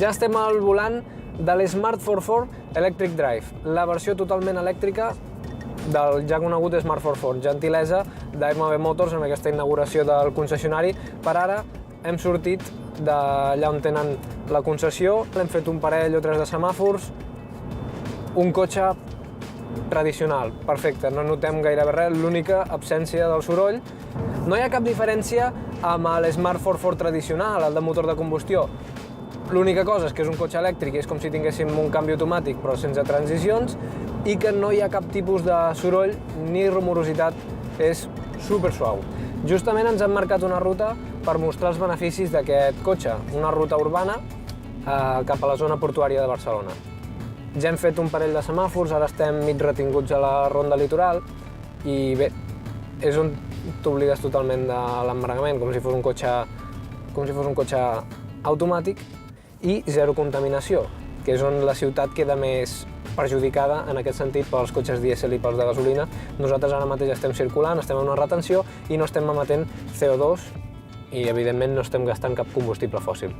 Ja estem al volant de l'Smart 44 Electric Drive, la versió totalment elèctrica del ja conegut Smart 44, gentilesa d'AMB Motors en aquesta inauguració del concessionari. Per ara hem sortit d'allà on tenen la concessió, hem fet un parell o tres de semàfors, un cotxe tradicional, perfecte, no notem gairebé res, l'única absència del soroll. No hi ha cap diferència amb l'Smart 44 tradicional, el de motor de combustió. L'única cosa és que és un cotxe elèctric i és com si tinguéssim un canvi automàtic però sense transicions i que no hi ha cap tipus de soroll ni rumorositat, és super suau. Justament ens han marcat una ruta per mostrar els beneficis d'aquest cotxe, una ruta urbana cap a la zona portuària de Barcelona. Ja hem fet un parell de semàfors, ara estem mig retinguts a la ronda litoral i bé, és on t'oblides totalment de l'embragament, com si fos un cotxe automàtic i zero contaminació, que és on la ciutat queda més perjudicada en aquest sentit pels cotxes dièsel i pels de gasolina. Nosaltres ara mateix estem circulant, estem en una retenció i no estem emetent CO2 i evidentment no estem gastant cap combustible fòssil.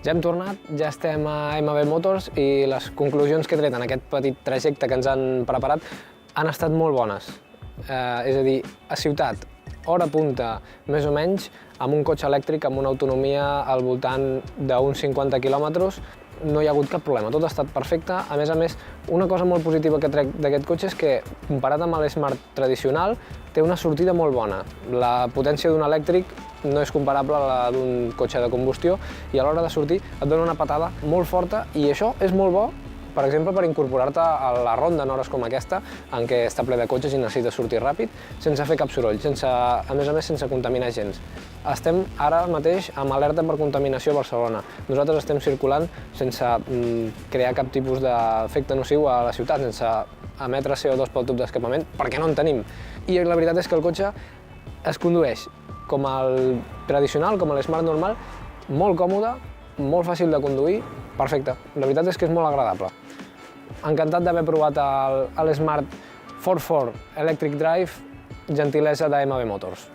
Ja hem tornat, ja estem a AMB Motors i les conclusions que he tret en aquest petit trajecte que ens han preparat han estat molt bones. És a dir, a ciutat, hora punta, més o menys, amb un cotxe elèctric amb una autonomia al voltant d'uns 50 quilòmetres, no hi ha hagut cap problema, tot ha estat perfecte. A més, una cosa molt positiva que trec d'aquest cotxe és que, comparat amb l'Smart tradicional, té una sortida molt bona. La potència d'un elèctric no és comparable a la d'un cotxe de combustió i a l'hora de sortir et dona una patada molt forta i això és molt bo, per exemple, per incorporar-te a la ronda en hores com aquesta, en què està ple de cotxes i necessites sortir ràpid, sense fer cap soroll, a més, sense contaminar gens. Estem ara mateix amb alerta per contaminació a Barcelona. Nosaltres estem circulant sense crear cap tipus d'efecte nociu a la ciutat, sense emetre CO2 pel tub d'escapament, perquè no en tenim. I la veritat és que el cotxe es condueix com el tradicional, com l'Smart normal, molt còmode, molt fàcil de conduir, perfecte. La veritat és que és molt agradable. Encantat d'haver provat l'Smart 44 Electric Drive, gentilesa d'AMB Motors.